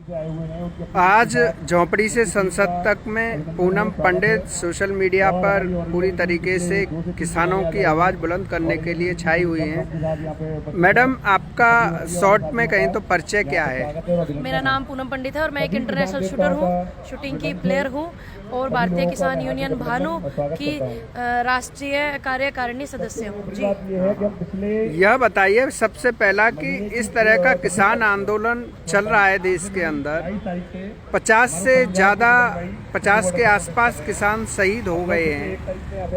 आज झोपड़ी से संसद तक में पूनम पंडित सोशल मीडिया पर पूरी तरीके से किसानों की आवाज़ बुलंद करने के लिए छाई हुई हैं। मैडम, आपका शॉर्ट में कहें तो परिचय क्या है? मेरा नाम पूनम पंडित है और मैं एक इंटरनेशनल शूटर हूँ, शूटिंग की प्लेयर हूँ और भारतीय किसान यूनियन भानु की राष्ट्रीय कार्यकारिणी सदस्य हूँ जी। यह बताइए सबसे पहला कि इस तरह का किसान आंदोलन चल रहा है देश के अंदर, 50 के आसपास किसान शहीद हो गए हैं।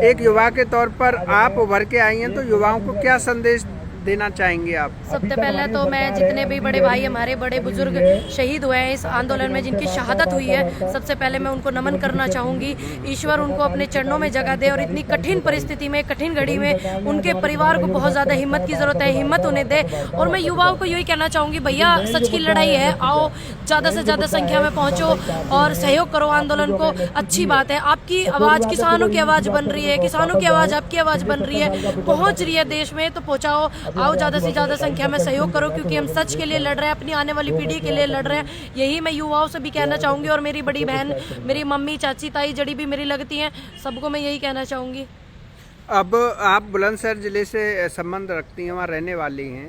एक युवा के तौर पर आप उभर के आई हैं, तो युवाओं को क्या संदेश देना चाहेंगे आप? सबसे पहले तो मैं जितने भी बड़े भाई हमारे बड़े बुजुर्ग शहीद हुए हैं इस आंदोलन में, जिनकी शहादत हुई है, सबसे पहले मैं उनको नमन करना चाहूँगी। ईश्वर उनको अपने चरणों में जगह दे और इतनी कठिन परिस्थिति में, कठिन घड़ी में उनके परिवार को बहुत ज़्यादा हिम्मत की ज़रूरत है, हिम्मत उन्हें दे। और मैं युवाओं को यही कहना चाहूँगी, भैया सच की लड़ाई है, आओ ज़्यादा से ज़्यादा संख्या में पहुँचो और सहयोग करो आंदोलन को। अच्छी बात है, आपकी आवाज़ किसानों की आवाज़ बन रही है, किसानों की आवाज़ आपकी आवाज़ बन रही है, पहुँच रही है देश में, तो पहुँचाओ। आओ ज़्यादा से ज़्यादा संख्या में सहयोग करो, क्योंकि हम सच के लिए लड़ रहे हैं, अपनी आने वाली पीढ़ी के लिए लड़ रहे हैं। यही मैं युवाओं से भी कहना चाहूँगी और मेरी बड़ी बहन, मेरी मम्मी, चाची, ताई जड़ी भी मेरी लगती हैं, सबको मैं यही कहना चाहूँगी। अब आप बुलंदशहर ज़िले से संबंध रखती हैं, वहाँ रहने वाली हैं,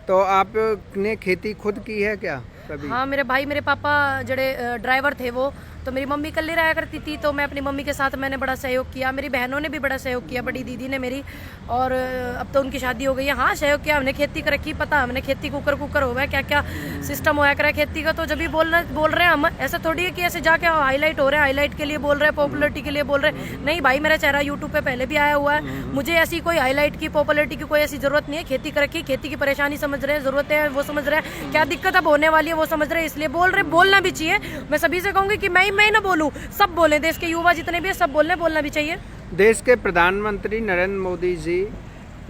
तो आपने खेती खुद की है क्या कभी? हाँ, मेरे भाई, मेरे पापा जड़े ड्राइवर थे वो, तो मेरी मम्मी कल्ली रहा करती थी, तो मैं अपनी मम्मी के साथ मैंने बड़ा सहयोग किया। मेरी बहनों ने भी बड़ा सहयोग किया, बड़ी दीदी ने मेरी, और अब तो उनकी शादी हो गई है। हाँ, सहयोग किया हमने, खेती कर रखी, पता हमने खेती कुकर हो गया, क्या क्या सिस्टम होया करा खेती का। तो जब भी बोल रहे हैं हम, ऐसा थोड़ी है कि ऐसे जाके हाईलाइट हो रहे हैं, हाईलाइट के लिए बोल रहे हैं, पॉपुलरिटी के लिए बोल रहे हैं। नहीं भाई, मेरा चेहरा यूट्यूब पे पहले भी आया हुआ है, मुझे ऐसी कोई हाईलाइट की, पॉपुलरिटी की कोई ऐसी जरूरत नहीं है। खेती कर रखी, खेती की परेशानी समझ रहे हैं, जरूरत है वो समझ रहे हैं, क्या दिक्कत अब होने वाली है वो समझ रहे हैं, इसलिए बोल रहे। बोलना भी चाहिए, मैं सभी से कहूँगी कि मैं ना बोलूँ, सब बोले, देश के युवा जितने भी है सब बोलना भी चाहिए। देश के प्रधानमंत्री नरेंद्र मोदी जी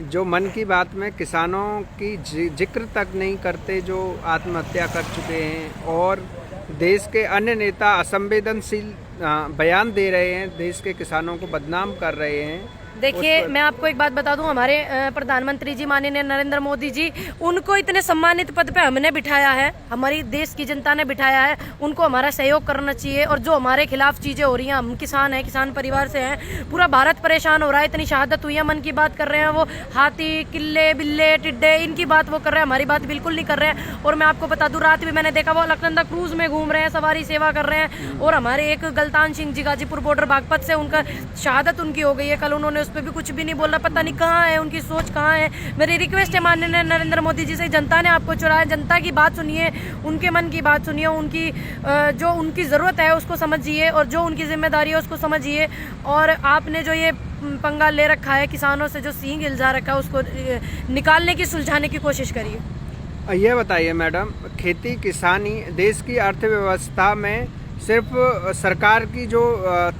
जो मन की बात में किसानों की जिक्र तक नहीं करते, जो आत्महत्या कर चुके हैं, और देश के अन्य नेता असंवेदनशील बयान दे रहे हैं, देश के किसानों को बदनाम कर रहे हैं। देखिए, मैं आपको एक बात बता दूं, हमारे प्रधानमंत्री जी माननीय नरेंद्र मोदी जी, उनको इतने सम्मानित पद पे हमने बिठाया है, हमारी देश की जनता ने बिठाया है, उनको हमारा सहयोग करना चाहिए। और जो हमारे खिलाफ चीजें हो रही हैं, हम किसान हैं, किसान परिवार से हैं, पूरा भारत परेशान हो रहा है, इतनी शहादत हुई है, मन की बात कर रहे हैं वो, हाथी, किल्ले, बिल्ले, टिड्डे, इनकी बात वो कर रहे हैं, हमारी बात बिल्कुल नहीं कर रहे हैं। और मैं आपको बता दूं, रात भी मैंने देखा वो अलकनंदा क्रूज में घूम रहे हैं, सवारी सेवा कर रहे हैं। और हमारे एक गलतान सिंह जी गाजीपुर बॉर्डर बागपत से, उनका शहादत उनकी हो गई है, कल उन्होंने उस पर भी कुछ भी नहीं बोला, पता नहीं कहाँ है उनकी सोच, कहाँ है। मेरी रिक्वेस्ट है माननीय नरेंद्र मोदी जी से, जनता ने आपको चुना है, जनता की बात सुनिए, उनके मन की बात सुनिए, उनकी जो उनकी ज़रूरत है उसको समझिए, और जो उनकी जिम्मेदारी है उसको समझिए। और आपने जो ये पंगा ले रखा है, किसानों से जो सींग इल्जा रखा है, उसको निकालने की, सुलझाने की कोशिश करिए। ये बताइए मैडम, खेती किसानी देश की अर्थव्यवस्था में सिर्फ सरकार की जो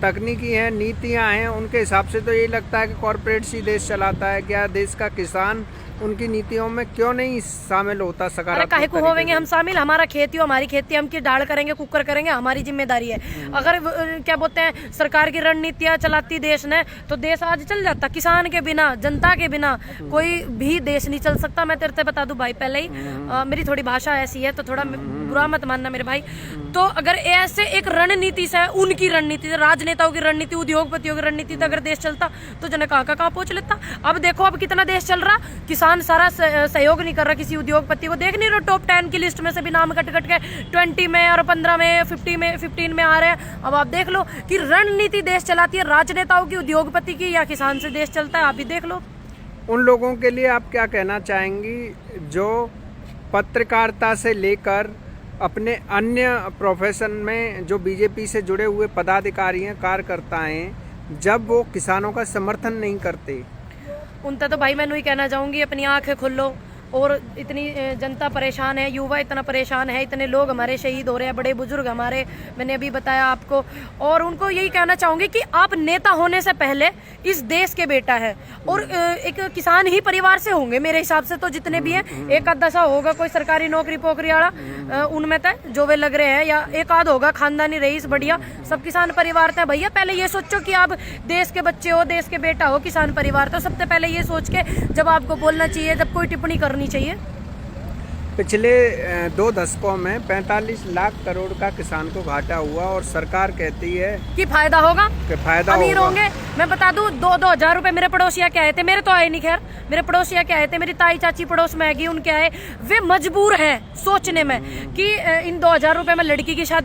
तकनीकी हैं, नीतियां हैं, उनके हिसाब से तो यही लगता है कि कॉरपोरेट सी देश चलाता है। क्या देश का किसान उनकी नीतियों में क्यों नहीं शामिल होता सकारात्मक? काहे को होवेंगे हम शामिल, हमारा खेती हो, हमारी खेती हम की डाल करेंगे, कुकर करेंगे, हमारी जिम्मेदारी है। अगर क्या बोलते हैं, सरकार की रणनीतियां चलाती देश ने, तो देश आज चल जाता। किसान के बिना, जनता के बिना कोई भी देश नहीं चल सकता। मैं तेरे से बता दूं भाई, पहले ही मेरी थोड़ी भाषा ऐसी है, तो थोड़ा बुरा मत मानना मेरे भाई। तो अगर ऐसे एक रणनीति से, उनकी रणनीति से, राजनेताओं की रणनीति, उद्योगपतियों की रणनीति से अगर देश चलता, तो जने कहाँ पहुंच लेता। अब देखो अब कितना देश चल रहा, किसान सारा सहयोग नहीं कर रहा किसी उद्योगपति को। देख नहीं रहे, टॉप 10 की लिस्ट में से भी नाम कट के 20 में और 15 में, 15 में आ रहे हैं। अब आप देख लो कि रणनीति देश चलाती है, राजनेताओं की, उद्योगपति की, या किसान से देश चलता है, आप भी देख लो। उन लोगों के लिए आप क्या कहना चाहेंगी जो पत्रकारिता से लेकर अपने अन्य प्रोफेशन में, जो बीजेपी से जुड़े हुए पदाधिकारी हैं, कार्यकर्ता हैं, जब वो किसानों का समर्थन नहीं करते? उनका तो भाई मैं ही कहना चाहूँगी, अपनी आंखें खोलो। और इतनी जनता परेशान है, युवा इतना परेशान है, इतने लोग हमारे शहीद हो रहे हैं, बड़े बुजुर्ग हमारे, मैंने अभी बताया आपको। और उनको यही कहना चाहूँगी कि आप नेता होने से पहले इस देश के बेटा है, और एक किसान ही परिवार से होंगे मेरे हिसाब से, तो जितने भी हैं, एक आध दशा होगा कोई सरकारी नौकरी पोकरी वाला उनमें तय जो वे लग रहे हैं, या एक आध होगा खानदानी रईस, बढ़िया, सब किसान परिवार थे। भैया पहले ये सोचो कि आप देश के बच्चे हो, देश के बेटा हो, किसान परिवार, तो सबसे पहले ये सोच के जब आपको बोलना चाहिए, जब कोई टिप्पणी करनी चाहिए। पिछले 2 दशकों में 45 लाख करोड़ का किसान को घाटा हुआ और सरकार कहती है कि फायदा होगा, कि फायदा अमीर होगा। होंगे। मैं बता दूं 2-2 हजार रुपए मेरे पड़ोसिया के आए थे, मेरे तो आए नहीं, खैर मेरे पड़ोसिया के आए थे, मेरी ताई चाची पड़ोस में आएगी उनके आए। वे मजबूर हैं सोचने में कि इन 2 हजार रुपए में लड़की की शादी